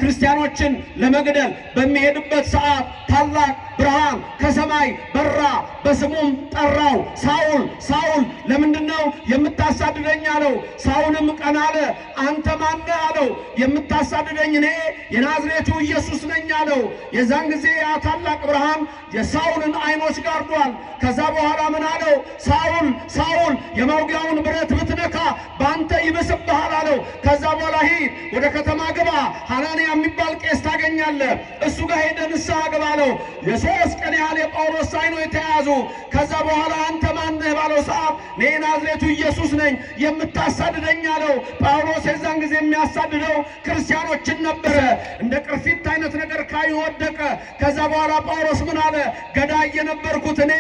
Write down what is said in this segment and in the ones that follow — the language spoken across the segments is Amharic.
ክርስቲያኖችን ለመግደል በሚሄድበት ሰዓት ታላቅ ብርሃን ከሰማይ በራ፣ በስሙም ጠራው። ሳውል ሳውል ለምንድነው የምታሳድደኝ አለው። ሳውልም ቀና አለ። አንተ ማን ነህ አለው። የምታሳድደኝ እኔ የናዝሬቱ ኢየሱስ ነኝ አለው። የዛን ጊዜ ያ ታላቅ ብርሃን የሳውልን አይኖች ጋርዷል። ከዛ በኋላ ምን አለው? ሳውል ሳውል የመውጊያውን ብረት ብትነካ በአንተ ይብስብሃል አለው። ከዛ በኋላ ሂድ ወደ ከተማ ግባ፣ ሐናንያ የሚባል ቄስ ታገኛለህ፣ እሱ ጋር ሄደህ ንስሐ ግባ አለው። የሶስት ቀን ያህል የጳውሎስ አይኖች ተያዙ። ከዛ በኋላ አንተ ማን ነህ ባለው ሰዓት እኔ ናዝሬቱ ኢየሱስ ነኝ የምታሳድደኝ አለው። ጳውሎስ የዛን ጊዜ የሚያሳድደው ክርስቲያኖችን ነበረ። እንደ ቅርፊት አይነት ነገር ካዩ ወደቀ። ከዛ በኋላ ጳውሎስ ምን አለ? ገዳይ የነበርኩት እኔ፣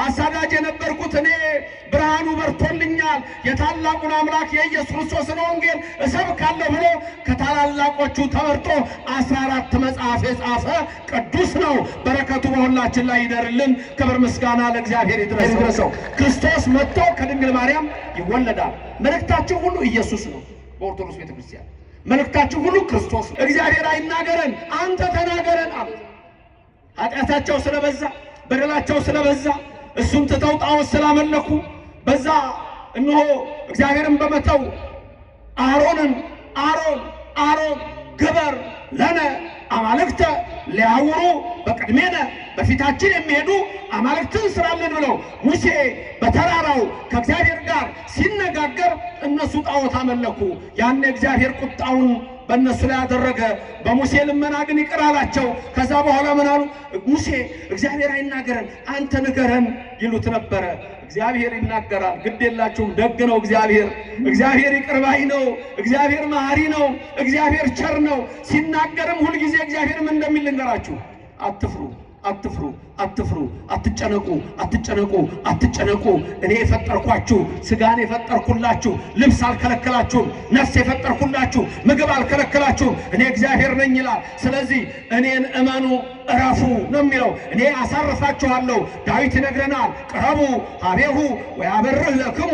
አሳዳጅ የነበርኩት እኔ፣ ብርሃኑ በርቶልኛል፣ የታላቁን አምላክ የኢየሱስ ክርስቶስን ወንጌል እሰብካለሁ ብሎ ከታላላቆቹ ተመርጦ 14 መጽሐፍ የጻፈ ቅዱስ ነው። በረከቱ በሁላችን ላይ ይደርልን። ክብር ምስጋና ለእግዚአብሔር ይድረሰው። ክርስቶስ መጥቶ ከድንግል ማርያም ይወለዳል። መልእክታችን ሁሉ ኢየሱስ ነው። በኦርቶዶክስ ቤተክርስቲያን መልእክታችን ሁሉ ክርስቶስ ነው። እግዚአብሔር አይናገረን፣ አንተ ተናገረን አለ። ኃጢአታቸው ስለበዛ በደላቸው ስለበዛ እሱን ትተው ጣዖት ስላመለኩ በዛ እነሆ እግዚአብሔርን በመተው አሮን ግበር ለነ አማልክተ ሊያውሩ በቅድሜነ በፊታችን የሚሄዱ አማልክትን ስራልን ብለው ሙሴ በተራራው ከእግዚአብሔር ጋር ሲነጋገር እነሱ ጣዖት አመለኩ። ያን እግዚአብሔር ቁጣውን በእነሱ ላይ ያደረገ። በሙሴ ልመና ግን ይቅር አላቸው። ከዛ በኋላ ምን አሉ? ሙሴ እግዚአብሔር አይናገረን አንተ ንገረን ይሉት ነበረ። እግዚአብሔር ይናገራል፣ ግድ የላችሁም። ደግ ነው እግዚአብሔር። እግዚአብሔር ይቅር ባይ ነው። እግዚአብሔር መሐሪ ነው። እግዚአብሔር ቸር ነው። ሲናገርም ሁልጊዜ እግዚአብሔርም እንደሚል ልንገራችሁ፣ አትፍሩ አትፍሩ አትፍሩ፣ አትጨነቁ አትጨነቁ አትጨነቁ። እኔ የፈጠርኳችሁ ስጋን የፈጠርኩላችሁ፣ ልብስ አልከለከላችሁም። ነፍስ የፈጠርኩላችሁ፣ ምግብ አልከለከላችሁም። እኔ እግዚአብሔር ነኝ ይላል። ስለዚህ እኔን እመኑ እረፉ ነው የሚለው። እኔ አሳርፋችኋለሁ። ዳዊት ይነግረናል፣ ቅረቡ ሀቤሁ ወያበርህ ለክሙ፣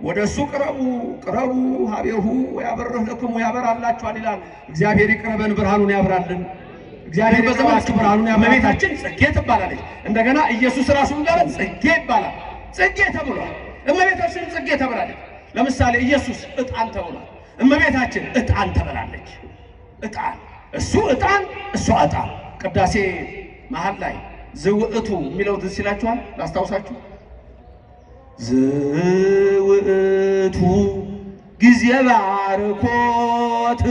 ወደ እሱ ቅረቡ ቅረቡ ሀቤሁ ወያበርህ ለክሙ፣ ያበራላችኋል ይላል። እግዚአብሔር ይቅረበን፣ ብርሃኑን ያብራልን። እግዚአብሔር በዘመናችን ብርሃኑን እመቤታችን ጽጌ ትባላለች። እንደገና ኢየሱስ ራሱን ጋር ጽጌ ይባላል። ጽጌ ተብሏል። እመቤታችን ጽጌ ተብላለች። ለምሳሌ ኢየሱስ ዕጣን ተብሏል። እመቤታችን ዕጣን ተብላለች። ዕጣን፣ እሱ ዕጣን እሷ ዕጣን። ቅዳሴ መሃል ላይ ዝውዕቱ የሚለው ትዝ ይላችኋል? ላስታውሳችሁ። ዝውዕቱ ጊዜ ባርኮት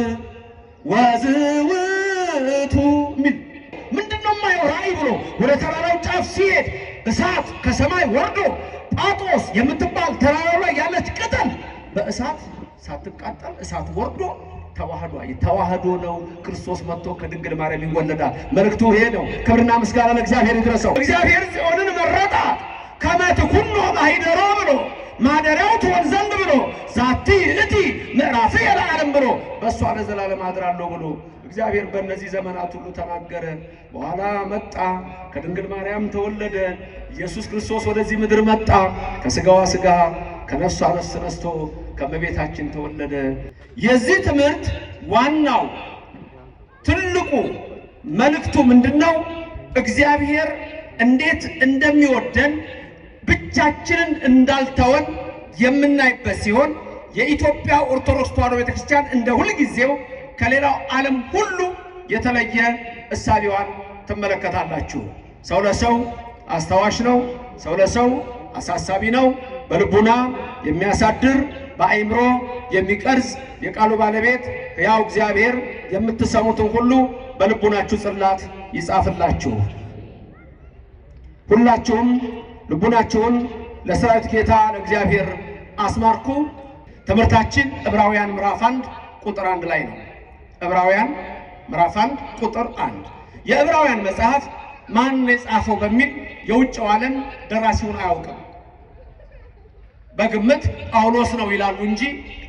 ወዝውዕቱ ምንድነው የማየው ራእይ ብሎ ወደ ተራራው ጫፍ ሲሄድ እሳት ከሰማይ ወርዶ ጳጦስ የምትባል ተራራው ላይ ያለች ቅጠል በእሳት ሳትቃጠል እሳት ወርዶ ተዋህዶ ነው። ክርስቶስ መጥቶ ከድንግል ማርያም ይወለዳል። መልእክቱ ይሄ ነው። ክብርና ምስጋና ለእግዚአብሔር ይድረሰው። እግዚአብሔር ጽዮንን መረጣት ከመ ትኩኖ ማኅደሮ ብሎ ማደሪያው ትሆን ዘንድ ብሎ ዛቲ እቲ ምዕራፍ የለዓለም ብሎ በእሷ ለዘላለም አድራለሁ ብሎ እግዚአብሔር በእነዚህ ዘመናት ሁሉ ተናገረ። በኋላ መጣ፣ ከድንግል ማርያም ተወለደ። ኢየሱስ ክርስቶስ ወደዚህ ምድር መጣ። ከስጋዋ ስጋ ከነፍሷ ነፍስ ነስቶ ከእመቤታችን ተወለደ። የዚህ ትምህርት ዋናው ትልቁ መልእክቱ ምንድነው? እግዚአብሔር እንዴት እንደሚወደን ብቻችንን እንዳልተወን የምናይበት ሲሆን የኢትዮጵያ ኦርቶዶክስ ተዋሕዶ ቤተክርስቲያን እንደ ሁልጊዜው ከሌላው ዓለም ሁሉ የተለየ እሳቤዋን ትመለከታላችሁ። ሰው ለሰው አስታዋሽ ነው። ሰው ለሰው አሳሳቢ ነው። በልቡና የሚያሳድር በአእምሮ የሚቀርጽ የቃሉ ባለቤት ሕያው እግዚአብሔር የምትሰሙትን ሁሉ በልቡናችሁ ጽላት ይጻፍላችሁ። ሁላችሁም ልቡናችሁን ለሰራዊት ጌታ ለእግዚአብሔር አስማርኩ። ትምህርታችን ዕብራውያን ምዕራፍ 1 ቁጥር 1 ላይ ነው። ዕብራውያን ምዕራፍ 1 ቁጥር 1 የዕብራውያን መጽሐፍ ማን የጻፈው በሚል የውጭው ዓለም ደራሲውን አያውቅም። በግምት ጳውሎስ ነው ይላሉ እንጂ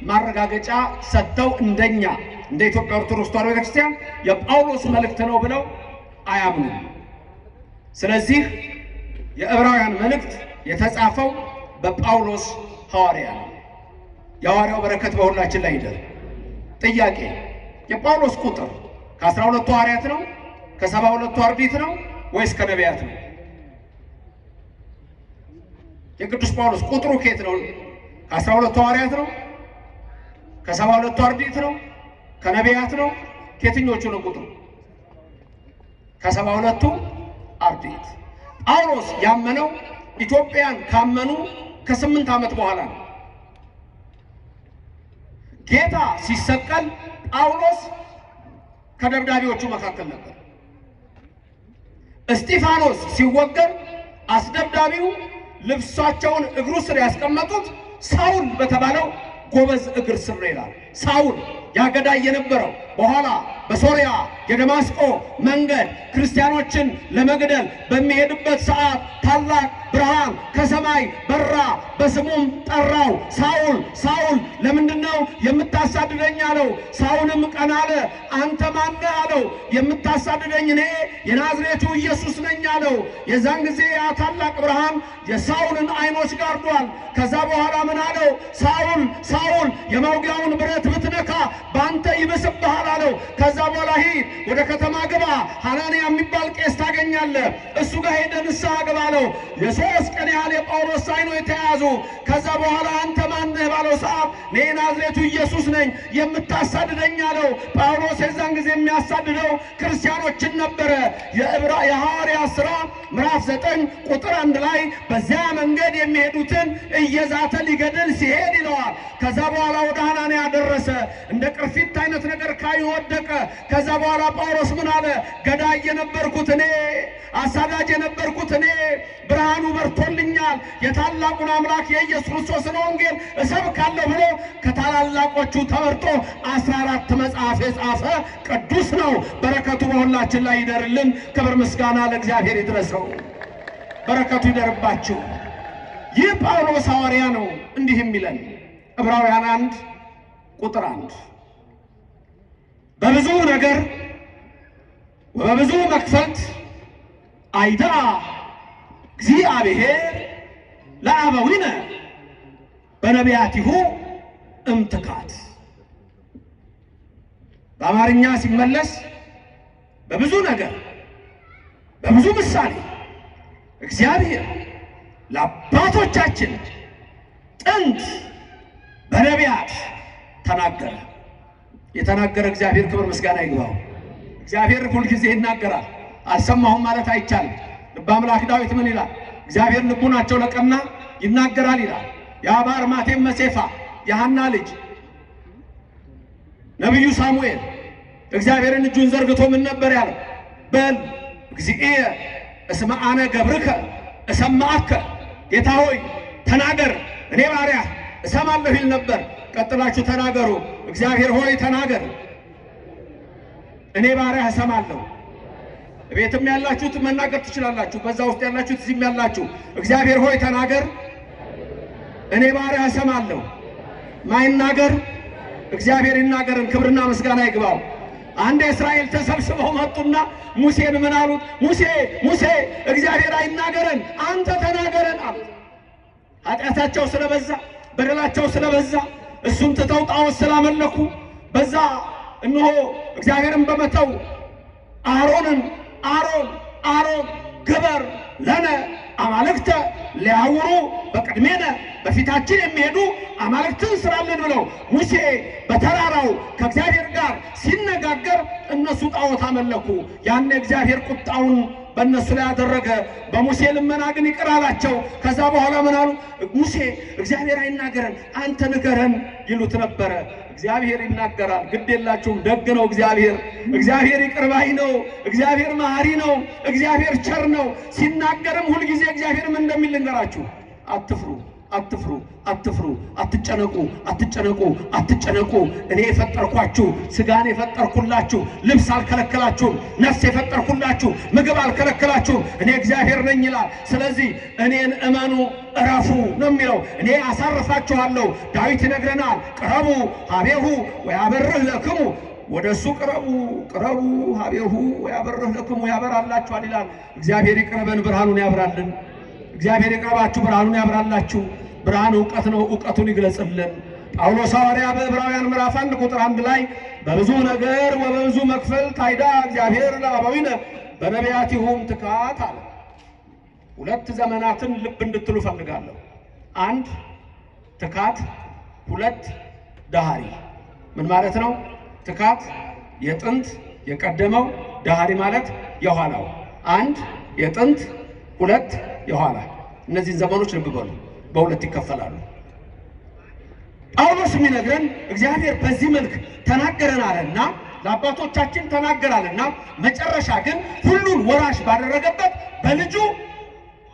ማረጋገጫ ሰጥተው እንደኛ እንደ ኢትዮጵያ ኦርቶዶክስ ተዋሕዶ ቤተክርስቲያን የጳውሎስ መልእክት ነው ብለው አያምኑም። ስለዚህ የዕብራውያን መልእክት የተጻፈው በጳውሎስ ሐዋርያ ነው። የሐዋርያው በረከት በሁላችን ላይ ይደር። ጥያቄ፣ የጳውሎስ ቁጥር ከ12 ሐዋርያት ነው? ከ72 አርድእት ነው ወይስ ከነቢያት ነው? የቅዱስ ጳውሎስ ቁጥሩ ከየት ነው? ከ12 ሐዋርያት ነው? ከ72 አርድእት ነው? ከነቢያት ነው? ከየትኞቹ ነው ቁጥሩ? ከ72 አርድእት። ጳውሎስ ያመነው ኢትዮጵያን ካመኑ ከ8 ዓመት በኋላ ነው። ጌታ ሲሰቀል ጳውሎስ ከደብዳቤዎቹ መካከል ነበር። እስጢፋኖስ ሲወገር አስደብዳቢው ልብሳቸውን እግሩ ስር ያስቀመጡት ሳውል በተባለው ጎበዝ እግር ስር ይላል። ሳውል ያገዳይ የነበረው በኋላ በሶሪያ የደማስቆ መንገድ ክርስቲያኖችን ለመግደል በሚሄድበት ሰዓት ታላቅ ብርሃን ከሰማይ በራ፣ በስሙም ጠራው። ሳውል ሳውል ለምንድነው የምታሳድደኝ አለው። ሳውልም ቀና አለ። አንተ ማን ነህ አለው። የምታሳድደኝ እኔ የናዝሬቱ ኢየሱስ ነኝ አለው። የዛን ጊዜ ያ ታላቅ ብርሃን የሳውልን አይኖች ጋርዷል። ከዛ በኋላ ምን አለው? ሳውል ሳውል የመውጊያውን ብረት ብትነካ በአንተ ይብስብሃል አለው። ከዛ በኋላ ሂድ፣ ወደ ከተማ ግባ፣ ሐናንያ የሚባል ቄስ ታገኛለህ፣ እሱ ጋር ሄደህ ንስሐ ግባ አለው። የ3 ቀን ያህል የጳውሎስ አይኖች ተያዙ። ከዛ በኋላ አንተ ማነህ ባለው ሰዓት እኔ ናዝሬቱ ኢየሱስ ነኝ የምታሳድደኝ አለው። ጳውሎስ የዛን ጊዜ የሚያሳድደው ክርስቲያኖችን ነበረ። የሐዋርያት ሥራ ምዕራፍ 9 ቁጥር 1 ላይ በዚያ መንገድ የሚሄዱትን እየዛተ ሊገድል ሲሄድ ይለዋል። ከዛ በኋላ ወደ ሐናንያ ደረሰ። እንደ ቅርፊት አይነት ነገር ካዩ ወደቀ። ከዛ በኋላ ጳውሎስ ምን አለ? ገዳይ የነበርኩት እኔ፣ አሳዳጅ የነበርኩት እኔ፣ ብርሃኑ በርቶልኛል፣ የታላቁን አምላክ የኢየሱስ ክርስቶስን ወንጌል እሰብካለሁ ብሎ ከታላላቆቹ ተመርጦ 14 መጽሐፍ የጻፈ ቅዱስ ነው። በረከቱ በሁላችን ላይ ይደርልን። ክብር ምስጋና ለእግዚአብሔር ይድረሰው። በረከቱ ይደርባችሁ። ይህ ጳውሎስ ሐዋርያ ነው እንዲህ የሚለን ዕብራውያን 1 ቁጥር 1 በብዙ ነገር ወበብዙ መክፈልት አይዳ እግዚአብሔር ለአበዊነ በነቢያቲሁ እምትካት። በአማርኛ ሲመለስ በብዙ ነገር በብዙ ምሳሌ እግዚአብሔር ለአባቶቻችን ጥንት በነቢያት ተናገረ። የተናገረ እግዚአብሔር ክብር ምስጋና ይግባው። እግዚአብሔር ሁልጊዜ ይናገራል። አልሰማሁም ማለት አይቻልም። ልበ አምላክ ዳዊት ምን ይላል? እግዚአብሔር ልቡናቸው ለቀና ይናገራል ይላል። የአባር ማቴም መሴፋ የሐና ልጅ ነቢዩ ሳሙኤል እግዚአብሔርን እጁን ዘርግቶ ምን ነበር ያለው? በል እግዚእየ እስመ አነ ገብርከ እሰማዓከ፣ ጌታ ሆይ ተናገር እኔ ባሪያ እሰማለሁ ይል ነበር። ቀጥላችሁ ተናገሩ። እግዚአብሔር ሆይ ተናገር እኔ ባሪያ እሰማለሁ። ቤትም ያላችሁት መናገር ትችላላችሁ። በዛ ውስጥ ያላችሁት እዚህም ያላችሁ እግዚአብሔር ሆይ ተናገር እኔ ባሪያ እሰማለሁ። ማይናገር እግዚአብሔር ይናገርን። ክብርና ምስጋና ይግባው። አንድ እስራኤል ተሰብስበው መጡና ሙሴን ምን አሉት? ሙሴ ሙሴ እግዚአብሔር አይናገረን አንተ ተናገረን አሉት። ኃጢአታቸው ስለበዛ በደላቸው ስለበዛ እሱን ትተው ጣዖት ስላመለኩ በዛ እነሆ እግዚአብሔርን በመተው አሮን ግበር ለነ አማልክተ ሊያውሩ በቅድሜነ በፊታችን የሚሄዱ አማልክትን ስራልን ብለው ሙሴ በተራራው ከእግዚአብሔር ጋር ሲነጋገር እነሱ ጣዖት አመለኩ። ያን እግዚአብሔር ቁጣውን በእነሱ ላይ ያደረገ። በሙሴ ልመና ግን ይቅር አላቸው። ከዛ በኋላ ምን አሉ? ሙሴ እግዚአብሔር አይናገረን አንተ ንገረን ይሉት ነበረ። እግዚአብሔር ይናገራል። ግድ የላችሁም። ደግ ነው እግዚአብሔር። እግዚአብሔር ይቅር ባይ ነው። እግዚአብሔር መሐሪ ነው። እግዚአብሔር ቸር ነው። ሲናገርም ሁልጊዜ እግዚአብሔርም እንደሚል ልንገራችሁ፣ አትፍሩ አትፍሩ አትፍሩ፣ አትጨነቁ አትጨነቁ አትጨነቁ። እኔ የፈጠርኳችሁ ስጋን የፈጠርኩላችሁ፣ ልብስ አልከለከላችሁም። ነፍስ የፈጠርኩላችሁ፣ ምግብ አልከለከላችሁም። እኔ እግዚአብሔር ነኝ ይላል። ስለዚህ እኔን እመኑ እረፉ ነው የሚለው። እኔ አሳርፋችኋለሁ። ዳዊት ይነግረናል። ቅረቡ ሀቤሁ ወያበርህ ለክሙ፣ ወደ እሱ ቅረቡ ቅረቡ ሀቤሁ ወያበርህ ለክሙ፣ ያበራላችኋል ይላል። እግዚአብሔር ይቅረበን፣ ብርሃኑን ያብራልን። እግዚአብሔር ይቅረባችሁ፣ ብርሃኑን ያብራላችሁ። ብርሃን እውቀት ነው፣ እውቀቱን ይግለጽልን። ጳውሎስ ሐዋርያ በዕብራውያን ምዕራፍ 1 ቁጥር 1 ላይ በብዙ ነገር ወበብዙ መክፈልት አይዳ እግዚአብሔር ለአበዊነ በነቢያቲሁም ትካት አለ። ሁለት ዘመናትን ልብ እንድትሉ ፈልጋለሁ። አንድ ትካት፣ ሁለት ዳህሪ። ምን ማለት ነው? ትካት የጥንት የቀደመው፣ ዳህሪ ማለት የኋላው። አንድ የጥንት ሁለት የኋላ። እነዚህ ዘመኖች ልብ በሉ በሁለት ይከፈላሉ። ጳውሎስ የሚነግረን እግዚአብሔር በዚህ መልክ ተናገረን አለና ለአባቶቻችን ተናገራልና መጨረሻ ግን ሁሉን ወራሽ ባደረገበት በልጁ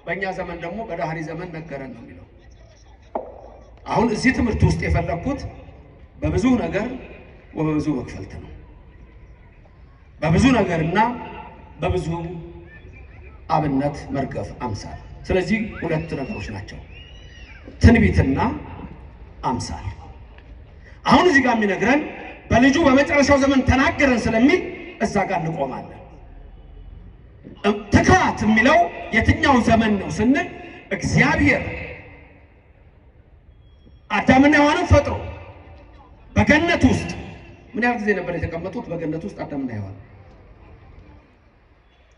በእኛ ዘመን ደግሞ በዳህሪ ዘመን ነገረን ነው የሚለው። አሁን እዚህ ትምህርት ውስጥ የፈለኩት በብዙ ነገር ወበብዙ መክፈልት ነው። በብዙ ነገርና በብዙ አብነት መርገፍ አምሳል። ስለዚህ ሁለት ነገሮች ናቸው፣ ትንቢትና አምሳል። አሁን እዚህ ጋር የሚነግረን በልጁ በመጨረሻው ዘመን ተናገረን ስለሚል እዛ ጋር እንቆማለን። ትካት የሚለው የትኛው ዘመን ነው ስንል እግዚአብሔር አዳምና ሔዋንን ፈጥሮ በገነት ውስጥ ምን ያህል ጊዜ ነበር የተቀመጡት? በገነት ውስጥ አዳምና ሔዋን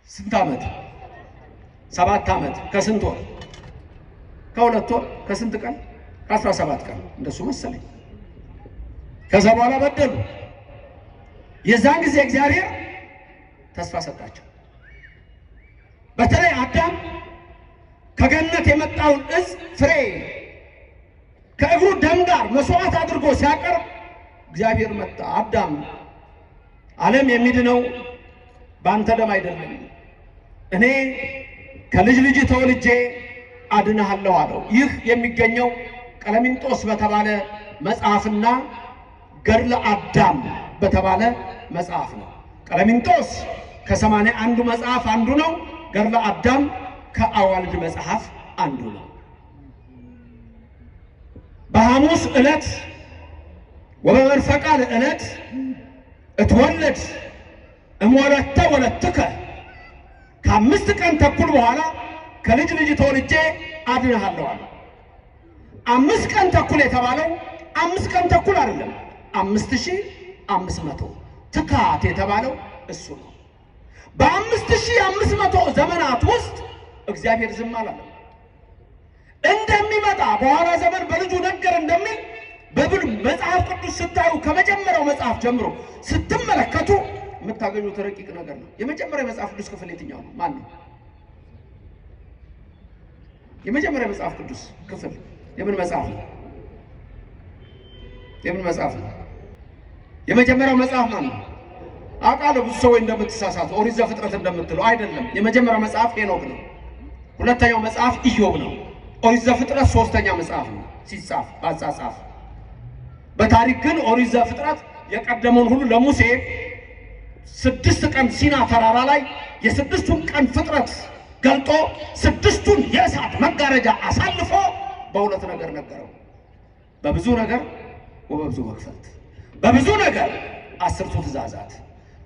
ስንት ዓመት? 7 ዓመት ከስንት ወር? ከ2 ወር ከስንት ቀን? ከ17 ቀን እንደሱ መሰለኝ። ከዛ በኋላ በደሉ። የዛን ጊዜ እግዚአብሔር ተስፋ ሰጣቸው። በተለይ አዳም ከገነት የመጣውን ዕፅ ፍሬ ከእግሩ ደም ጋር መስዋዕት አድርጎ ሲያቀርብ እግዚአብሔር መጣ። አዳም ዓለም የሚድነው በአንተ ደም አይደለም፣ እኔ ከልጅ ልጅ ተወልጄ አድንሃለሁ አለው። ይህ የሚገኘው ቀለሚንጦስ በተባለ መጽሐፍና ገድለ አዳም በተባለ መጽሐፍ ነው። ቀለሚንጦስ ከ81 መጽሐፍ አንዱ ነው። ገድለ አዳም ከአዋልድ መጽሐፍ አንዱ ነው። በሐሙስ ዕለት ወበመንፈቃ ዕለት እትወለድ እሞለተ ወለትከ ከ5 ቀን ተኩል በኋላ ከልጅ ልጅ ተወልጄ አድንሃለሁ አለ። 5 ቀን ተኩል የተባለው 5 ቀን ተኩል አይደለም፣ 5500 ትካት የተባለው እሱ ነው። በ5500 ዘመናት ውስጥ እግዚአብሔር ዝም አላለም። እንደሚመጣ በኋላ ዘመን በልጁ ነገር እንደሚል በብሉ መጽሐፍ ቅዱስ ስታዩ ከመጀመሪያው መጽሐፍ ጀምሮ ስትመለከቱ የምታገኙት ረቂቅ ነገር ነው። የመጀመሪያው መጽሐፍ ቅዱስ ክፍል የትኛው ነው? ማን ነው? የመጀመሪያው መጽሐፍ ቅዱስ ክፍል የምን መጽሐፍ ነው? የምን መጽሐፍ ነው? የመጀመሪያው መጽሐፍ ማን ነው? አውቃለሁ ብዙ ሰዎች እንደምትሳሳቱ ኦሪት ዘፍጥረት እንደምትለው አይደለም። የመጀመሪያው መጽሐፍ ሄኖክ ነው። ሁለተኛው መጽሐፍ ኢዮብ ነው። ኦሪት ዘፍጥረት 3ኛ መጽሐፍ ነው ሲጻፍ ባጻጻፍ። በታሪክ ግን ኦሪት ዘፍጥረት የቀደመውን ሁሉ ለሙሴ 6 ቀን ሲና ተራራ ላይ የ6ቱን ቀን ፍጥረት ገልጦ 6ቱን የእሳት መጋረጃ አሳልፎ በሁለት ነገር ነገረው። በብዙ ነገር ወበብዙ መክፈልት። በብዙ ነገር 10ቱ ትእዛዛት፣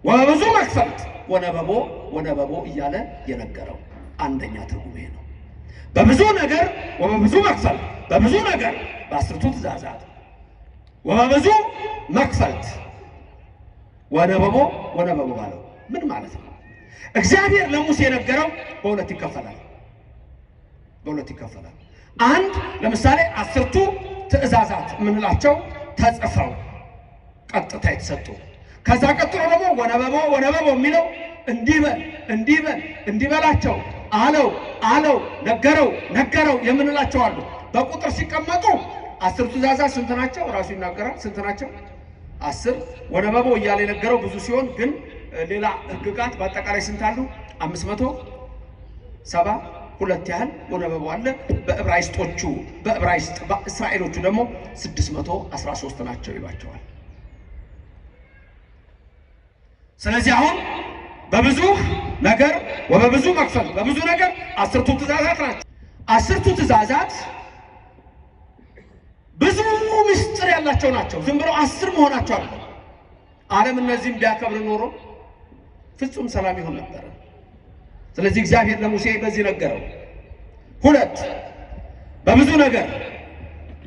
ወበብዙ መክፈልት ወነበቦ እያለ የነገረው አንደኛ ትርጉም ይሄ ነው። በብዙ ነገር ወበብዙ መክፈልት፣ በብዙ ነገር በ10ቱ ትእዛዛት ወበብዙ መክፈልት ወነበቦ ባለው ምን ማለት ነው? እግዚአብሔር ለሙሴ የነገረው በሁለት ይከፈላል። አንድ ለምሳሌ 10ቱ ትእዛዛት የምንላቸው ተጽፈው ቀጥታ የተሰጡ፣ ከዛ ቀጥሎ ደግሞ ወነበቦ የሚለው እንዲበላቸው አለው ነገረው የምንላቸው አሉ። በቁጥር ሲቀመጡ 10 ትእዛዛት ስንት ናቸው? ራሱ ይናገራል። ስንት ናቸው? 10። ወነበቦ እያለ የነገረው ብዙ ሲሆን ግን ሌላ ሕግጋት በአጠቃላይ ስንት አሉ? 572 ያህል ወነበቦ አለ። በእስራኤሎቹ ደግሞ 613 ናቸው ይሏቸዋል። ስለዚህ አሁን በብዙ ነገር ወበብዙ መክፈልት፣ በብዙ ነገር 10ቱ ትእዛዛት ናቸው። 10ቱ ትእዛዛት ብዙ ምስጢር ያላቸው ናቸው። ዝም ብለው 10 መሆናቸው አይደለም። ዓለም እነዚህም ቢያከብር ኖሮ ፍጹም ሰላም ይሆን ነበር። ስለዚህ እግዚአብሔር ለሙሴ በዚህ ነገረው። 2 በብዙ ነገር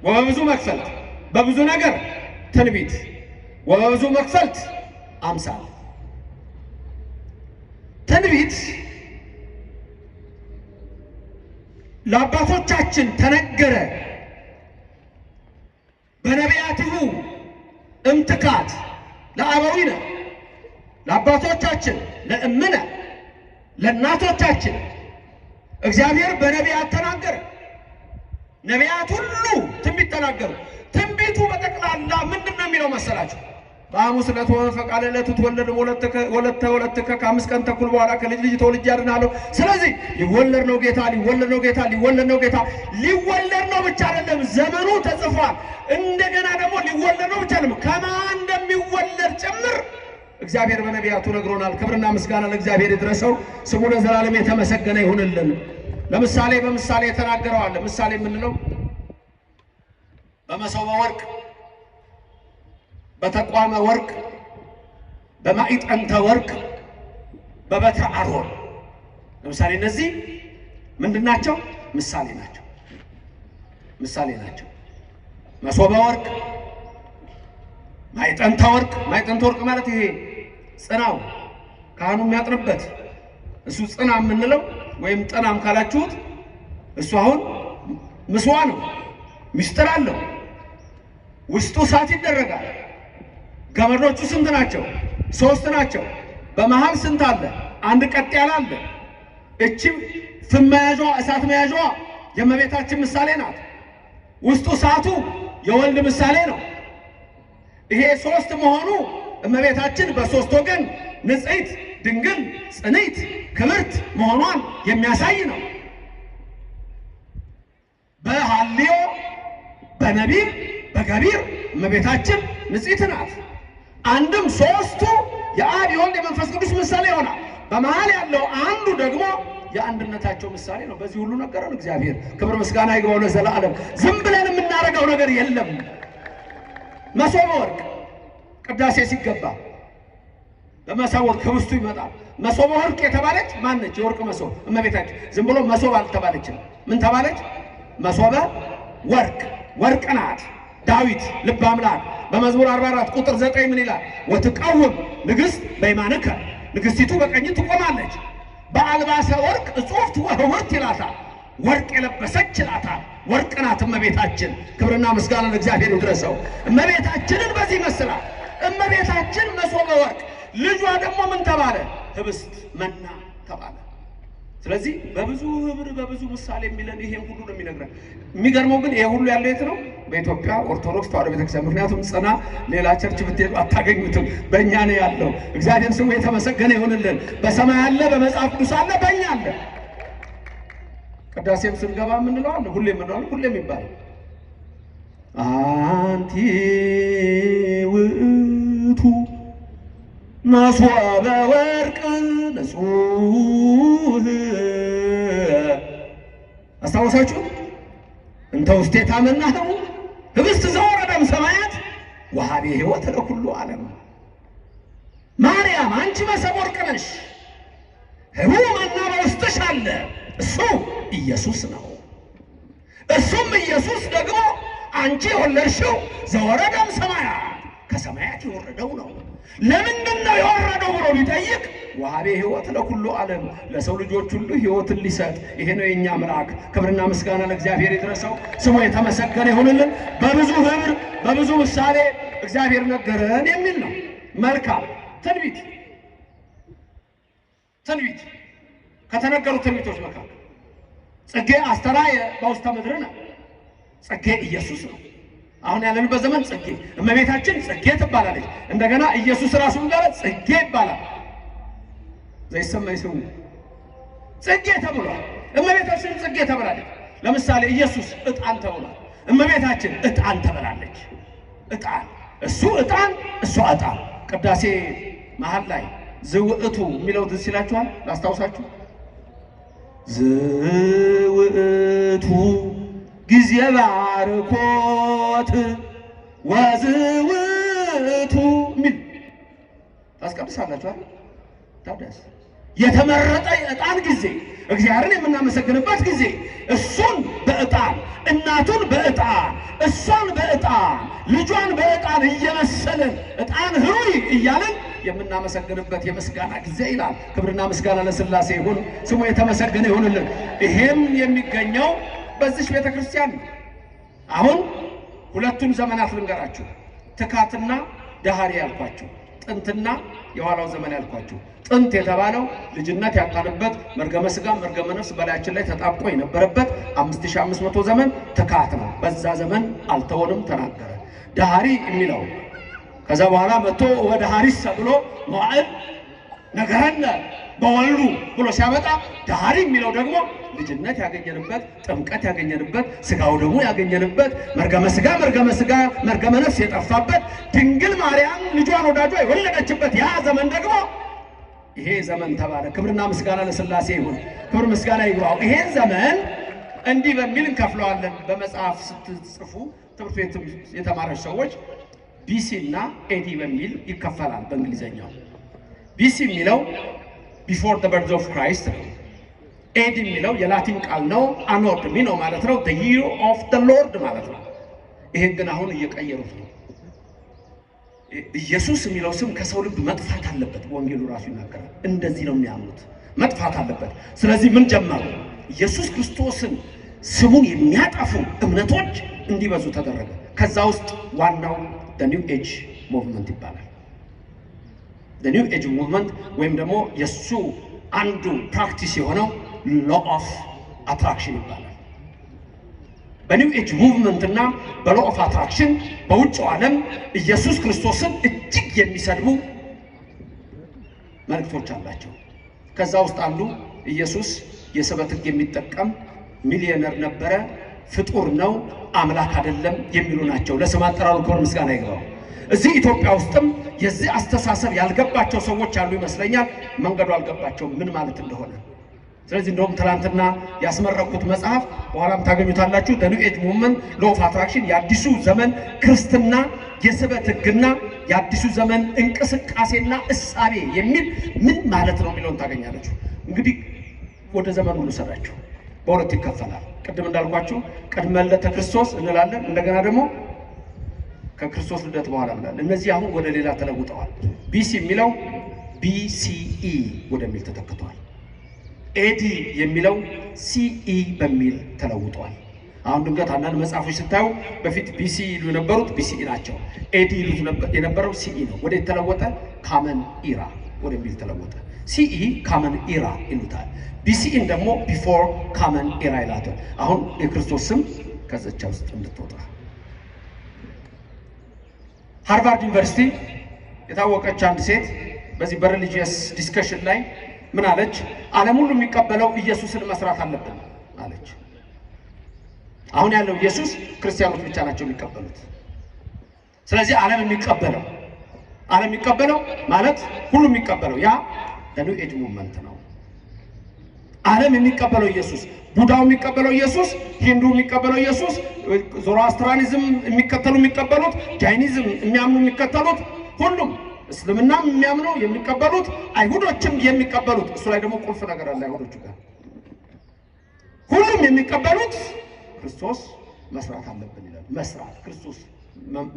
ወበብዙ መክፈልት በብዙ ነገር ትንቢት ወበብዙ መክፈልት አምሳል። ትንቢት ለአባቶቻችን ተነገረ በነቢያቲሁ እምትካት ለአበዊነ ለአባቶቻችን ለእምነ ለእናቶቻችን እግዚአብሔር በነቢያት ተናገረ። ነቢያት ሁሉ ትንቢት ተናገሩ። ትንቢቱ በጠቅላላ ምንድነው የሚለው መሰላችሁ? በሐሙስ ዕለት ወፈቃለ ዕለት ትወለድ ወለተ ከአምስት ቀን ተኩል በኋላ ከልጅ ልጅ ተወልጄ አድናለሁ። ስለዚህ ሊወለድ ነው ጌታ፣ ሊወለድ ነው ጌታ፣ ሊወለድ ነው ጌታ። ሊወለድ ነው ብቻ አይደለም፣ ዘመኑ ተጽፏል። እንደገና ደግሞ ሊወለድ ነው ብቻ አይደለም፣ ከማን እንደሚወለድ ጭምር እግዚአብሔር በነቢያቱ ነግሮናል። ክብርና ምስጋና ለእግዚአብሔር ይድረሰው፣ ስሙ ለዘላለም የተመሰገነ ይሁንልን። ለምሳሌ በምሳሌ የተናገረው አለ። ምሳሌ የምንለው በመሶበ ወርቅ፣ በተቋመ ወርቅ፣ በማዕጠንተ ወርቅ፣ በበትረ አሮን። ለምሳሌ እነዚህ ምንድናቸው? ምሳሌ ናቸው። ምሳሌ ናቸው። መሶበ ወርቅ፣ ማዕጠንተ ወርቅ። ማዕጠንተ ወርቅ ማለት ይሄ ጽናው ካህኑ የሚያጥንበት እሱ ጽና የምንለው ወይም ጥናም ካላችሁት እሱ አሁን ምስዋ ነው። ሚስጥር አለው። ውስጡ እሳት ይደረጋል። ገመዶቹ ስንት ናቸው? 3 ናቸው። በመሃል ስንት አለ? አንድ ቀጥ ያለ አለ። እቺ ፍም መያዣዋ እሳት መያዣዋ የእመቤታችን ምሳሌ ናት። ውስጡ እሳቱ የወልድ ምሳሌ ነው። ይሄ 3 መሆኑ እመቤታችን በ3 ወገን ንጽሕት ድንግል ጽንዕት ክብርት መሆኗን የሚያሳይ ነው። በሐልዮ በነቢብ በገቢር እመቤታችን ንጽሕት ናት። አንድም 3ቱ የአብ የወልድ የመንፈስ ቅዱስ ምሳሌ ይሆናል። በመሃል ያለው አንዱ ደግሞ የአንድነታቸው ምሳሌ ነው። በዚህ ሁሉ ነገረን እግዚአብሔር። ክብር ምስጋና ይግባው ለዘላለም። ዝም ብለን የምናደርገው ነገር የለም። መሶበ ወርቅ ቅዳሴ ሲገባ በመሶበ ወርቅ ህብስቱ ይመጣል። መሶበ ወርቅ የተባለች ማነች? የወርቅ መሶብ እመቤታችን። ዝም ብሎ መሶብ አልተባለችም። ምን ተባለች? መሶበ ወርቅ። ወርቅ ናት። ዳዊት ልበ አምላክ በመዝሙር 44 ቁጥር 9 ምን ይላል? ወትቀውም ንግሥት በየማንከ፣ ንግሥቲቱ በቀኝ ትቆማለች። በአልባሰ ወርቅ እጹፍት ወህውርት ይላታል። ወርቅ የለበሰች ይላታል። ወርቅ ናት እመቤታችን። ክብርና ምስጋና ለእግዚአብሔር ይድረሰው። እመቤታችንን በዚህ ይመስላል። እመቤታችን መሶበ ወርቅ፣ ልጇ ደግሞ ምን ተባለ? ህብስት መና ተባለ። ስለዚህ በብዙ ህብር በብዙ ምሳሌ የሚለን ይሄን ሁሉ ነው የሚነግረን። የሚገርመው ግን ይሄ ሁሉ ያለው የት ነው? በኢትዮጵያ ኦርቶዶክስ ተዋሕዶ ቤተክርስቲያን። ምክንያቱም ጽና ሌላ ቸርች ብትሄዱ አታገኙትም፣ በእኛ ነው ያለው። እግዚአብሔር ስሙ የተመሰገነ ይሁንልን። በሰማይ አለ፣ በመጽሐፍ ቅዱስ አለ፣ በእኛ አለ። ቅዳሴም ስንገባ የምንለው አለ፣ ሁሌ የምንለው ሁሌም ይባላል አንቲ ውእቱ መሶበ ወርቅ ንጹሕ። አስታወሳችሁ? እንተ ውስቴታ መናህቡ ህብስት ዘወረደም ሰማያት ወሀቤ ሕይወት ለኩሉ ዓለም። ማርያም አንቺ መሶበ ወርቅ ነሽ፣ ህቡዕ መና በውስጥሽ አለ። እሱ ኢየሱስ ነው። እሱም ኢየሱስ ደግሞ አንቺ የወለድሽው ዘወረደም ሰማያት ከሰማያት የወረደው ነው። ለምንድን ነው የወረደው ብሎ ቢጠይቅ ወሀቤ ሕይወት ለኩሉ ዓለም፣ ለሰው ልጆች ሁሉ ሕይወትን ሊሰጥ ይሄ ነው የኛ መልአክ። ክብርና ምስጋና ለእግዚአብሔር ይድረሰው፣ ስሙ የተመሰገነ ይሁንልን። በብዙ ህብር በብዙ ምሳሌ እግዚአብሔር ነገረን የሚል ነው። መልካም ትንቢት ከተነገሩ ትንቢቶች መካከል ጽጌ አስተርአየ በውስተ ምድርነ፣ ጽጌ ኢየሱስ ነው። አሁን ያለንበት ዘመን ጽጌ እመቤታችን ጽጌ ትባላለች። እንደገና ኢየሱስ ራሱ እንዳለ ጽጌ ይባላል። ዘይሰማይ ስሙ ጽጌ ተብሏል። እመቤታችን ጽጌ ተብላለች። ለምሳሌ ኢየሱስ ዕጣን ተብሏል። እመቤታችን ዕጣን ተብላለች። ዕጣን እሱ ዕጣን እሷ ዕጣን። ቅዳሴ መሀል ላይ ዝውዕቱ የሚለው ትዝ ይላችኋል? ላስታውሳችሁ። ዝውዕቱ ጊዜ ባርኮት ወዝውዕቱ ሚል ታስቀድሳላችሁ አይደል? ታዲያስ የተመረጠ ዕጣን ጊዜ እግዚአብሔርን የምናመሰግንበት ጊዜ እሱን በዕጣን እናቱን በዕጣን እሷን በዕጣን ልጇን በዕጣን እየመሰልን ዕጣን ህሩይ እያልን የምናመሰግንበት የምስጋና ጊዜ ይላል። ክብርና ምስጋና ለሥላሴ ይሁን፣ ስሙ የተመሰገነ ይሁንልን። ይሄም የሚገኘው በዚህ ቤተክርስቲያን ነው። አሁን ሁለቱን ዘመናት ልንገራችሁ፣ ትካትና ዳህሪ ያልኳችሁ፣ ጥንትና የኋላው ዘመን ያልኳችሁ። ጥንት የተባለው ልጅነት ያጣንበት መርገመ ሥጋ መርገመ ነፍስ በላያችን ላይ ተጣብቆ የነበረበት 5500 ዘመን ትካት ነው። በዛ ዘመን አልተወንም ተናገረ። ዳህሪ የሚለው ከዛ በኋላ መጥቶ ወደ ሐሪስ ብሎ መዋዕል ነገረነ በወሉ ብሎ ሲያመጣ ዳህሪ የሚለው ደግሞ ልጅነት ያገኘንበት ጥምቀት ያገኘንበት ሥጋው ደግሞ ያገኘንበት መርገመ ሥጋ መርገመ ነፍስ የጠፋበት ድንግል ማርያም ልጇን ወዳጇ የወለደችበት ያ ዘመን ደግሞ ይሄ ዘመን ተባለ። ክብርና ምስጋና ለሥላሴ ይሁን፣ ክብር ምስጋና ይግባው። ይሄን ዘመን እንዲህ በሚል እንከፍለዋለን። በመጽሐፍ ስትጽፉ ትምህርት ቤት የተማረች ሰዎች ቢሲ እና ኤዲ በሚል ይከፈላል። በእንግሊዘኛው ቢሲ የሚለው ቢፎር ዘ በርዝ ኦፍ ክራይስት ነው። ኤዲ የሚለው የላቲን ቃል ነው። አኖ ዶሚኖ ማለት ነው፣ ዘ ይር ኦፍ ዘ ሎርድ ማለት ነው። ይሄን ግን አሁን እየቀየሩት ነው። ኢየሱስ የሚለው ስም ከሰው ልብ መጥፋት አለበት። ወንጌሉ ራሱ ይናገራል። እንደዚህ ነው የሚያምኑት፣ መጥፋት አለበት። ስለዚህ ምን ጀመሩ? ኢየሱስ ክርስቶስን ስሙን የሚያጠፉ እምነቶች እንዲበዙ ተደረገ። ከዛ ውስጥ ዋናው the new age movement ይባላል። the new age movement ወይም ደግሞ የሱ አንዱ ፕራክቲስ የሆነው law of attraction ይባላል። በኒው ኤጅ ሙቭመንት እና በሎ ኦፍ አትራክሽን በውጭው ዓለም ኢየሱስ ክርስቶስን እጅግ የሚሰድቡ መልእክቶች አላቸው። ከዛ ውስጥ አንዱ ኢየሱስ የስበት ሕግ የሚጠቀም ሚሊዮነር ነበረ፣ ፍጡር ነው፣ አምላክ አይደለም የሚሉ ናቸው። ለስም አጠራሩ ክብር ምስጋና ይግባው። እዚህ ኢትዮጵያ ውስጥም የዚህ አስተሳሰብ ያልገባቸው ሰዎች አሉ ይመስለኛል። መንገዱ አልገባቸውም ምን ማለት እንደሆነ። ስለዚህ እንደውም ትላንትና ያስመረቁት መጽሐፍ በኋላም ታገኙታላችሁ። ዘ ኒው ኤጅ ሙቭመንት ሎ ኦፍ አትራክሽን፣ የአዲሱ ዘመን ክርስትና የስበት ሕግና የአዲሱ ዘመን እንቅስቃሴና እሳቤ የሚል ምን ማለት ነው የሚለውን ታገኛላችሁ። እንግዲህ ወደ ዘመኑ ልውሰዳችሁ። በሁለት ይከፈላል። ቅድም እንዳልኳችሁ ቅድመ ልደተ ክርስቶስ እንላለን፣ እንደገና ደግሞ ከክርስቶስ ልደት በኋላ እንላለን። እነዚህ አሁን ወደ ሌላ ተለውጠዋል። ቢሲ የሚለው ቢሲኢ ወደሚል ተተክቷል። ኤዲ የሚለው ሲኢ በሚል ተለውጧል። አሁን ድንገት አንዳንድ መጽሐፎች ስታዩ በፊት ቢሲ ይሉ የነበሩት ቢሲኢ ናቸው። ኤዲ ይሉ የነበረው ሲኢ ነው። ወደ ተለወጠ ካመን ኢራ ወደሚል ተለወጠ። ሲኢ ካመን ኢራ ይሉታል። ቢሲኢን ደግሞ ቢፎር ካመን ኢራ ይላታል። አሁን የክርስቶስ ስም ከዘቻ ውስጥ እንድትወጣ ሃርቫርድ ዩኒቨርሲቲ የታወቀች አንድ ሴት በዚህ በሪሊጂየስ ዲስከሽን ላይ ምን አለች? ዓለም ሁሉ የሚቀበለው ኢየሱስን መስራት አለብን አለች። አሁን ያለው ኢየሱስ ክርስቲያኖች ብቻ ናቸው የሚቀበሉት። ስለዚህ ዓለም የሚቀበለው ማለት ሁሉ የሚቀበለው ያ ኒው ኤጅ ሙቭመንት ነው። ዓለም የሚቀበለው ኢየሱስ፣ ቡዳው የሚቀበለው ኢየሱስ፣ ሂንዱ የሚቀበለው ኢየሱስ፣ ዞሮአስትራኒዝም የሚከተሉ የሚቀበሉት፣ ጃይኒዝም የሚያምኑ የሚከተሉት፣ ሁሉም እስልምናም የሚያምነው የሚቀበሉት፣ አይሁዶችም የሚቀበሉት። እሱ ላይ ደግሞ ቁልፍ ነገር አለ። አይሁዶቹ ጋር ሁሉም የሚቀበሉት ክርስቶስ መስራት አለብን ይላል። መስራት ክርስቶስ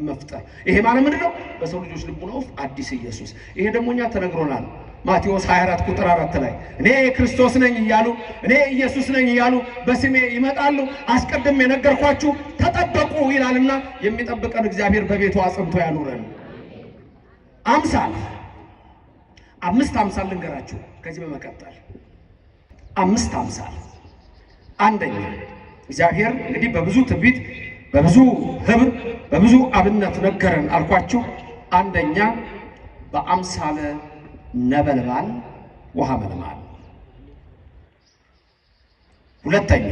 መፍጠር። ይሄ ማለት ምንድነው? በሰው ልጆች ልቡና ውስጥ አዲስ ኢየሱስ። ይሄ ደግሞ እኛ ተነግሮናል። ማቴዎስ 24 ቁጥር 4 ላይ እኔ ክርስቶስ ነኝ እያሉ እኔ ኢየሱስ ነኝ እያሉ በስሜ ይመጣሉ፣ አስቀድሜ የነገርኳችሁ ተጠበቁ ይላልና የሚጠብቀን እግዚአብሔር በቤቱ አጽንቶ ያኑረን። አምስት አምሳል ልንገራችሁ ከዚህ በመቀጠል 5 አምሳል። አንደኛ እግዚአብሔር እንግዲህ በብዙ ትንቢት በብዙ ህብር በብዙ አብነት ነገረን አልኳችሁ። አንደኛ በአምሳለ ነበልባል ውሃ መልማል። ሁለተኛ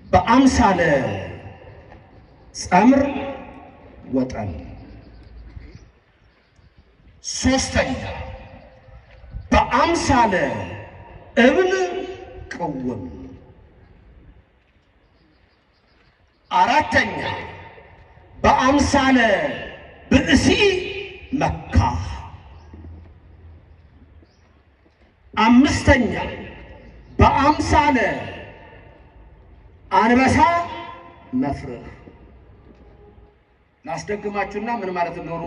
በአምሳለ ጸምር ወጠን። ሶስተኛ በአምሳለ እብን ቅውም። አራተኛ በአምሳለ ብእሲ መካ። አምስተኛ በአምሳለ አንበሳ መፍርህ። ላስደግማችሁና ምን ማለት እንደሆኑ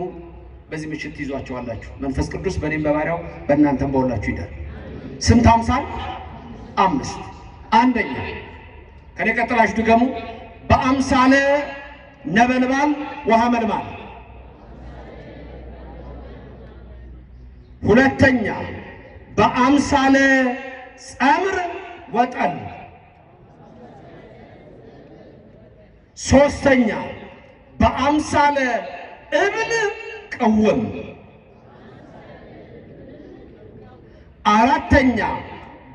በዚህ ምሽት ይዟቸዋላችሁ። መንፈስ ቅዱስ በእኔም በባሪያው በእናንተም በሁላችሁ ይደር። ስንት አምሳል? 5። አንደኛ ከኔ ቀጥላችሁ ድገሙ። በአምሳለ ነበልባል ወሐመልማል። ሁለተኛ በአምሳለ ጸምር ወጠል። ሶስተኛ በአምሳለ እብን ቀወም። አራተኛ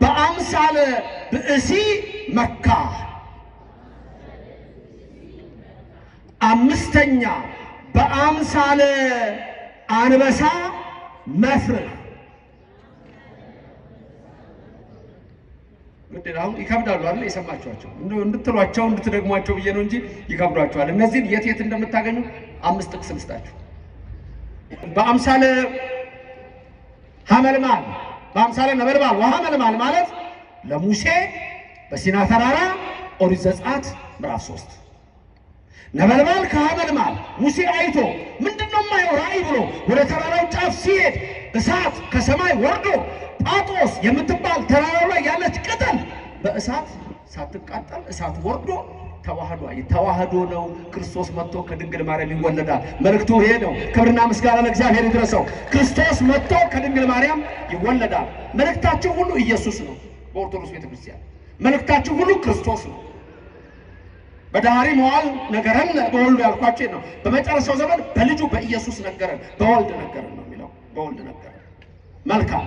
በአምሳለ ብእሲ መካ። አምስተኛ በአምሳለ አንበሳ መፍርህ። አሁን ይከብዳሉ አይደል? የሰማችኋቸው እንድትሏቸው እንድትደግሟቸው ብዬ ነው እንጂ ይከብዷቸዋል። እነዚህን የት እንደምታገኙ 5 ጥቅስ ልስጣችሁ። በአምሳለ ሐመልማል በአምሳለ ነበልባል ወሐመልማል ማለት ለሙሴ በሲና ተራራ ኦሪት ዘጸአት ምዕራፍ 3 ነበልባል ከሐመልማል ሙሴ አይቶ ምንድነው የማየው ራእይ ብሎ ወደ ተራራው ጫፍ ሲሄድ እሳት ከሰማይ ወርዶ ጳጦስ የምትባል ተራራው ላይ ያለች ቅጠል በእሳት ሳትቃጠል እሳት ወርዶ ተዋህዶ ነው። ክርስቶስ መጥቶ ከድንግል ማርያም ይወለዳል። መልእክቱ ይሄ ነው። ክብርና ምስጋና ለእግዚአብሔር ይድረሰው። ክርስቶስ መጥቶ ከድንግል ማርያም ይወለዳል። መልእክታችን ሁሉ ኢየሱስ ነው። በኦርቶዶክስ ቤተክርስቲያን መልእክታችን ሁሉ ክርስቶስ ነው። በዳህሪ መዋል ነገረን በወልዱ ያልኳቸው ነው። በመጨረሻው ዘመን በልጁ በኢየሱስ ነገረን፣ በወልድ ነገረን ነው የሚለው። በወልድ ነገረን። መልካም፣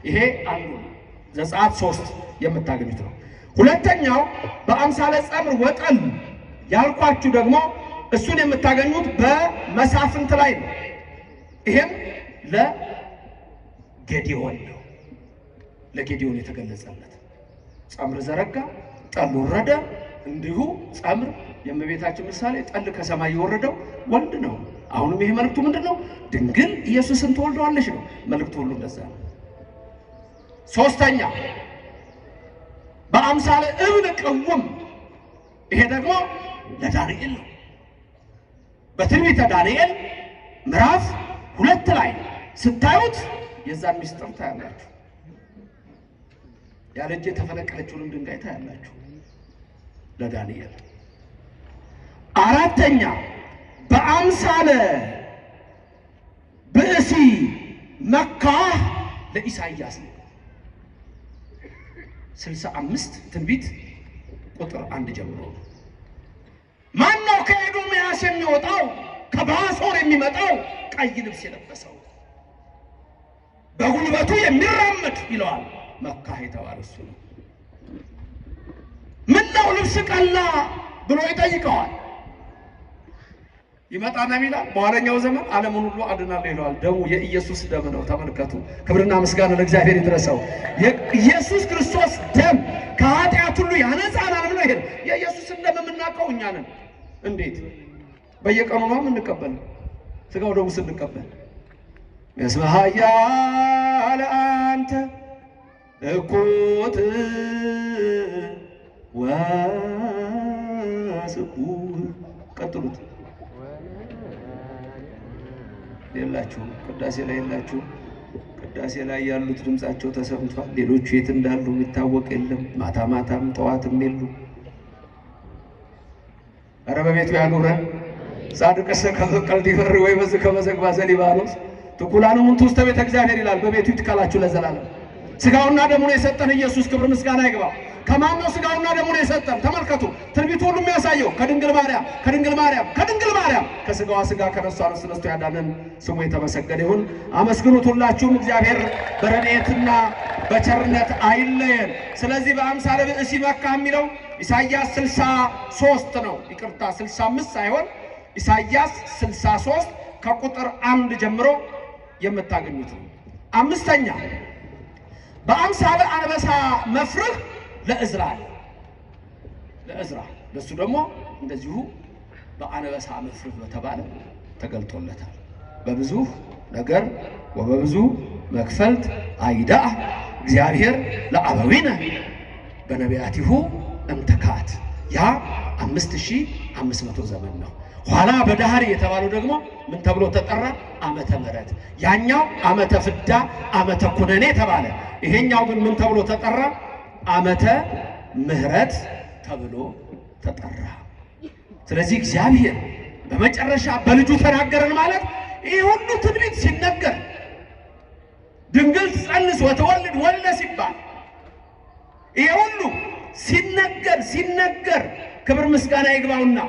ይሄ አንዱ ዘጸአት 3 የምታገኙት ነው። ሁለተኛው በአምሳለ ጸምር ወጠል ያልኳችሁ ደግሞ እሱን የምታገኙት በመሳፍንት ላይ ነው። ይሄም ለጌዲዮን ነው። ለጌዲዮን የተገለጸለት ጸምር ዘረጋ፣ ጠል ወረደ። እንዲሁ ጸምር የእመቤታችን ምሳሌ፣ ጠል ከሰማይ የወረደው ወልድ ነው። አሁንም ይሄ መልእክቱ ምንድነው? ድንግል ኢየሱስን ትወልደዋለች ነው። መልእክቱ ሁሉ እንደዛ ነው። ሶስተኛ በአምሳለ እብን ቀውም፣ ይሄ ደግሞ ለዳንኤል ነው። በትንቢተ ዳንኤል ምዕራፍ 2 ላይ ስታዩት የዛን ምስጢር ታያላችሁ። ያለ እጅ የተፈለቀለችውን ድንጋይ ታያላችሁ ለዳንኤል። አራተኛ በአምሳለ ብእሲ መካ ለኢሳይያስ ነው። 65 ትንቢት ቁጥር 1 ጀምሮ ማነው ከኤዶምያስ የሚወጣው ከባሶር የሚመጣው ቀይ ልብስ የለበሰው በጉልበቱ የሚራመድ ይለዋል። መካ የተባለ እሱ ነው። ምነው ልብስ ቀላ ብሎ ይጠይቀዋል። ይመጣና ይላል በኋለኛው ዘመን ዓለምን ሁሉ አድናለሁ ይለዋል። ደሙ የኢየሱስ ደም ነው። ተመልከቱ። ክብርና ምስጋና ለእግዚአብሔር ይድረሰው። የኢየሱስ ክርስቶስ ደም ከኃጢአት ሁሉ ያነጻናል ብሎ ይሄን የኢየሱስን ደም የምናውቀው እኛ ነን። እንዴት? በየቀኑ ነው የምንቀበለው። ስጋው ደሙ ስንቀበል መስማያ ለአንተ እኩት ወስኩ። ቀጥሉት። የላችሁ ቅዳሴ ላይ የላችሁ። ቅዳሴ ላይ ያሉት ድምጻቸው ተሰምቷል። ሌሎቹ የት እንዳሉ የሚታወቅ የለም። ማታ ማታም ጠዋትም የሉ። ኧረ በቤቱ ያኑረን። ጻድቅሰ ከመቀልድ ይፈሪ ወይ በዝ ከመዘግባ ዘሊባኖስ ትኩላኑ ምን ውስተ ቤተ እግዚአብሔር ይላል። በቤቱ ይትካላችሁ ለዘላለም። ስጋውና ደሙን የሰጠን ኢየሱስ ክብር ምስጋና ይግባው። ከማን ነው ስጋውና ደሙን የሰጠን? ተመልከቱ። ትንቢቱ ሁሉ የሚያሳየው ከድንግል ማርያም ከስጋዋ ስጋ ከነሷ ነፍስ ነስቶ ያዳነን ስሙ የተመሰገነ ይሁን። አመስግኑት ሁላችሁም። እግዚአብሔር በረድኤትና በቸርነት አይለየን። ስለዚህ በአምሳለ ብእሲ መካ የሚለው ኢሳይያስ 63 ነው። ይቅርታ 65 ሳይሆን ኢሳይያስ 63 ከቁጥር 1 ጀምሮ የምታገኙት ነው። አምስተኛ በአምሳለ አንበሳ መፍርህ ለእዝራ ለእሱ ደግሞ እንደዚሁ በአንበሳ መፍርህ በተባለ ተገልጦለታል። በብዙ ነገር ወበብዙ መክፈልት አይዳአ እግዚአብሔር ለአበዊነ በነቢያቲሁ እምተካት ያ 5500 ዘመን ነው። ኋላ በዳህሪ የተባለው ደግሞ ምን ተብሎ ተጠራ? ዓመተ ምሕረት። ያኛው ዓመተ ፍዳ ዓመተ ኩነኔ ተባለ። ይሄኛው ግን ምን ተብሎ ተጠራ? ዓመተ ምሕረት ተብሎ ተጠራ። ስለዚህ እግዚአብሔር በመጨረሻ በልጁ ተናገረን ማለት ይህ ሁሉ ትንቢት ሲነገር ድንግል ትጸንስ ወትወልድ ወልደ ሲባል ይህ ሁሉ ሲነገር ክብር ምስጋና ይግባውና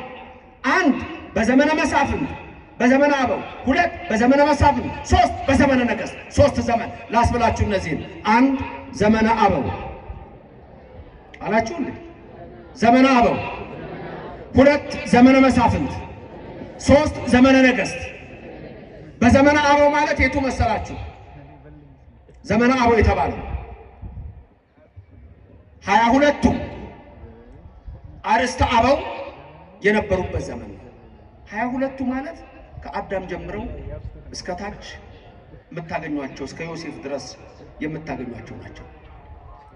አንድ በዘመነ መሳፍንት በዘመነ አበው፣ ሁለት በዘመነ መሳፍንት፣ ሶስት በዘመነ ነገሥት። ሶስት ዘመን ላስብላችሁ እነዚህን። አንድ ዘመነ አበው አላችሁ እንዴ? ዘመነ አበው፣ ሁለት ዘመነ መሳፍንት፣ ሶስት ዘመነ ነገሥት። በዘመነ አበው ማለት የቱ መሰላችሁ? ዘመነ አበው የተባለው 22ቱ አርስተ አበው የነበሩበት ዘመን ነው። 22ቱ ማለት ከአዳም ጀምረው እስከ ታች የምታገኟቸው እስከ ዮሴፍ ድረስ የምታገኟቸው ናቸው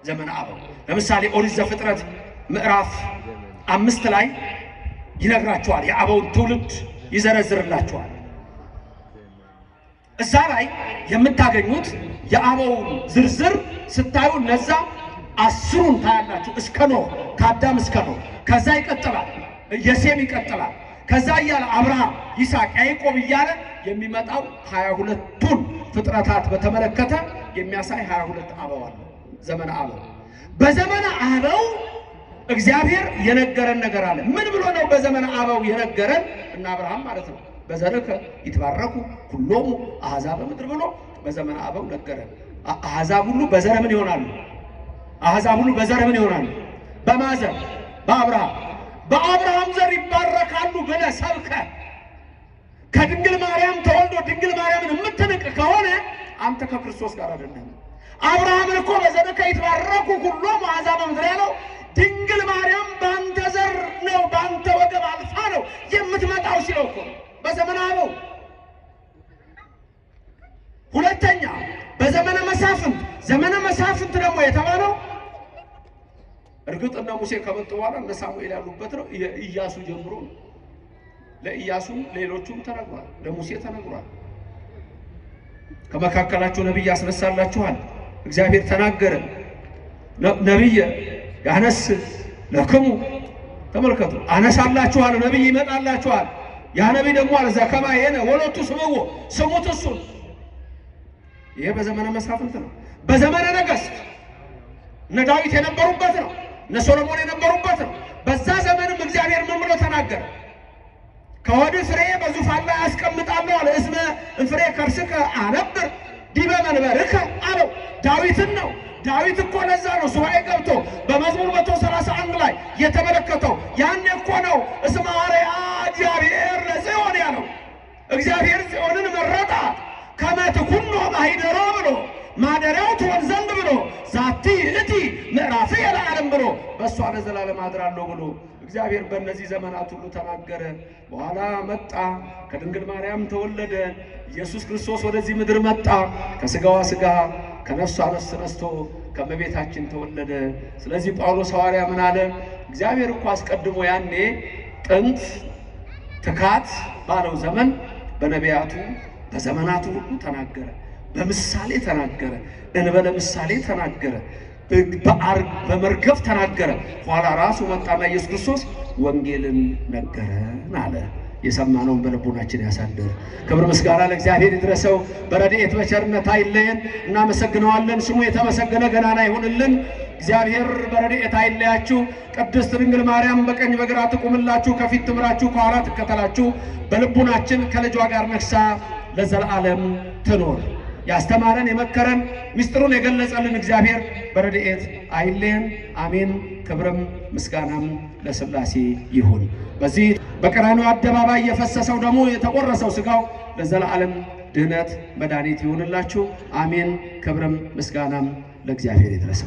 ዘመነ አበው። ለምሳሌ ኦሪት ዘፍጥረት ምዕራፍ 5 ላይ ይነግራቸዋል። የአበውን ትውልድ ይዘረዝርላቸዋል። እዛ ላይ የምታገኙት የአበውን ዝርዝር ስታዩ እነዛ 10ን ታያላችሁ። እስከ ኖህ፣ ከአዳም እስከ ኖህ። ከዛ ይቀጥላል፣ የሴም ይቀጥላል። ከዛ እያለ አብርሃም፣ ይስሐቅ፣ ያዕቆብ እያለ የሚመጣው 22ቱን ፍጥረታት በተመለከተ የሚያሳይ 22 አበው አለ። ዘመነ አበው። በዘመነ አበው እግዚአብሔር የነገረን ነገር አለ። ምን ብሎ ነው በዘመነ አበው የነገረን? እና አብርሃም ማለት ነው በዘርከ ይትባረኩ ሁሎሙ አሕዛብ በምድር ብሎ በዘመነ አበው ነገረን። አሕዛብ ሁሉ በዘር ምን ይሆናሉ? አሕዛብ ሁሉ በዘር ምን ይሆናሉ? በማዘር በአብርሃም ዘር ይባረካሉ ብለህ ሰብከ ከድንግል ማርያም ተወልዶ ድንግል ማርያምን የምትንቅ ከሆነ አንተ ከክርስቶስ ጋር አይደለም። አብርሃምን እኮ በዘርከ ይትባረኩ ሁሎሙ አሕዛብ በምድር ያለው ድንግል ማርያም በአንተ ዘር ነው፣ በአንተ ወገብ አልፋ ነው የምትመጣው ሲለው እኮ በዘመነ አበው። ሁለተኛ በዘመነ መሳፍንት። ዘመነ መሳፍንት ደግሞ የተባለው እርግጥ እነ ሙሴ ከመጡ በኋላ እነ ሳሙኤል ያሉበት ነው። ኢያሱ ጀምሮ ለኢያሱ ሌሎቹም ተነግሯል፣ ለሙሴ ተነግሯል። ከመካከላችሁ ነብይ ያስነሳላችኋል እግዚአብሔር ተናገረ። ነብይ ያነስ ለክሙ ተመልከቱ፣ አነሳላችኋል፣ ነብይ ይመጣላችኋል። ያ ነብይ ደግሞ አለ ዘከማ የነ ወለቱ ስምዎ ስሙት እሱን። ይሄ በዘመነ መሳፍንት ነው። በዘመነ ነገሥት እነ ዳዊት የነበሩበት ነው፣ እነ ሶሎሞን የነበሩበት ነው። በዛ ዘመንም እግዚአብሔር ምን ብሎ ተናገረ? ከወድ ፍሬ በዙፋን ላይ አስቀምጣለሁ አለ። እስመ እንፍሬ ከርስከ አነብር ዲበ መንበርከ አለው። ዳዊትን ነው። ዳዊት እኮ ለዛ ነው ሱባኤ ገብቶ በመዝሙር 131 ላይ የተመለከተው። ያኔ እኮ ነው እስመ አርአያ እግዚአብሔር ለጽዮን ያለው። እግዚአብሔር ጽዮንን መረጣት ከመ ትኩኖ ማኅደሮ ብሎ ማደሪያው ትሆን ዘንድ ብሎ ዛቲ እቲ ምዕራፍ የለዓለም ብሎ በእሷ ለዘላለም አድራለሁ ብሎ እግዚአብሔር በእነዚህ ዘመናት ሁሉ ተናገረ። በኋላ መጣ፣ ከድንግል ማርያም ተወለደ። ኢየሱስ ክርስቶስ ወደዚህ ምድር መጣ። ከሥጋዋ ሥጋ ከነፍሷ ነፍስ ነስቶ ከመቤታችን ተወለደ። ስለዚህ ጳውሎስ ሐዋርያ ምን አለ? እግዚአብሔር እኮ አስቀድሞ ያኔ ጥንት ትካት ባለው ዘመን በነቢያቱ በዘመናቱ ሁሉ ተናገረ። በምሳሌ ተናገረ፣ እንበለ ምሳሌ ተናገረ፣ በመርገፍ ተናገረ። ኋላ ራሱ መጣና ኢየሱስ ክርስቶስ ወንጌልን ነገረን አለ። የሰማነውን በልቦናችን ያሳድር። ክብር ምስጋና ለእግዚአብሔር ይድረሰው። በረድኤት በቸርነት አይለየን። እናመሰግነዋለን። ስሙ የተመሰገነ ገናና ይሁንልን። እግዚአብሔር በረድኤት አይለያችሁ። ቅድስት ድንግል ማርያም በቀኝ በግራ ትቁምላችሁ፣ ከፊት ትምራችሁ፣ ከኋላ ትከተላችሁ። በልቡናችን ከልጇ ጋር ነግሳ ለዘላለም ትኖር። ያስተማረን የመከረን ምስጢሩን የገለጸልን እግዚአብሔር በረድኤት አይለየን። አሜን። ክብርም ምስጋናም ለሥላሴ ይሁን። በዚህ በቀራንዮ አደባባይ የፈሰሰው ደግሞ የተቆረሰው ሥጋው ለዘላለም ድህነት መድኃኒት ይሁንላችሁ። አሜን። ክብርም ምስጋናም ለእግዚአብሔር ይድረስ።